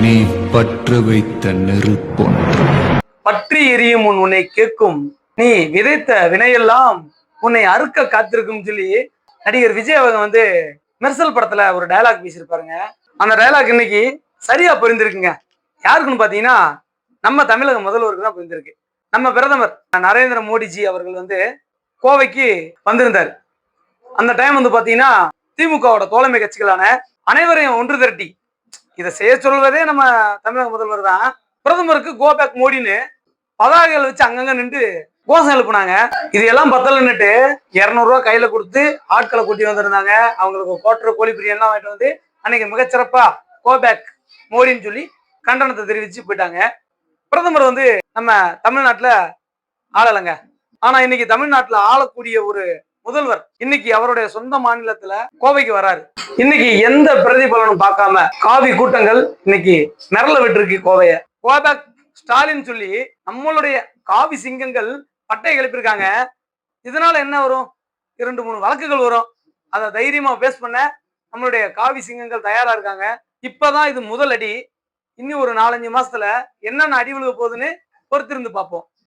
நீ பற்று வைத்த நெருப்பொன்று பற்றி எரியும் முன் உன்னை கேட்கும், நீ விதைத்த வினையெல்லாம் உன்னை அறுக்க காத்திருக்கும் சொல்லி நடிகர் விஜய் அவங்க மெர்சல் படத்துல ஒரு டயலாக் பேசியிருப்பாருங்க. அந்த டயலாக் இன்னைக்கு சரியா புரிந்திருக்குங்க. யாருக்குன்னு பாத்தீங்கன்னா நம்ம தமிழக முதல்வருக்கு தான் புரிந்திருக்கு. நம்ம பிரதமர் நரேந்திர மோடிஜி அவர்கள் கோவைக்கு வந்திருந்தார். அந்த டைம் பாத்தீங்கன்னா திமுகவோட தோழமை கட்சிகளான அனைவரையும் ஒன்று திரட்டி இதை செய்ய சொல்வதே நம்ம தமிழக முதல்வர் தான். பிரதமருக்கு கோ பேக் மோடின்னு பதாகைகள் வச்சு அங்கங்க நின்று கோஷம் எழுப்புனாங்க. இது எல்லாம் பத்தலன்னுட்டு 200 ரூபாய் கையில கொடுத்து ஆட்களை கூட்டி வந்திருந்தாங்க. அவங்களுக்கு கோட்டர் கோழி பிரியாணி வாங்கிட்டு வந்து அன்னைக்கு மிகச்சிறப்பா கோ பேக் மோடின்னு சொல்லி கண்டனத்தை தெரிவிச்சு போயிட்டாங்க. பிரதமர் நம்ம தமிழ்நாட்டுல ஆளலைங்க. ஆனா இன்னைக்கு தமிழ்நாட்டுல ஆளக்கூடிய ஒரு முதல்வர் இன்னைக்கு அவருடைய சொந்த மாநிலத்துல கோவைக்கு வராரு. இன்னைக்கு எந்த பிரதிபலனும் பார்க்காம காவி கூட்டங்கள் இன்னைக்கு மிரள விட்டுருக்கு கோவைய. கோபேக் ஸ்டாலின் சொல்லி நம்மளுடைய காவி சிங்கங்கள் பட்டை கிளப்பிருக்காங்க. இதனால என்ன வரும்? 2-3 வழக்குகள் வரும். அதை தைரியமா பேஸ் பண்ண நம்மளுடைய காவி சிங்கங்கள் தயாரா இருக்காங்க. இப்பதான் இது முதல் அடி. இன்னும் ஒரு 4-5 மாசத்துல என்னென்ன அடி விழுக போகுதுன்னு பொறுத்திருந்து பார்ப்போம்.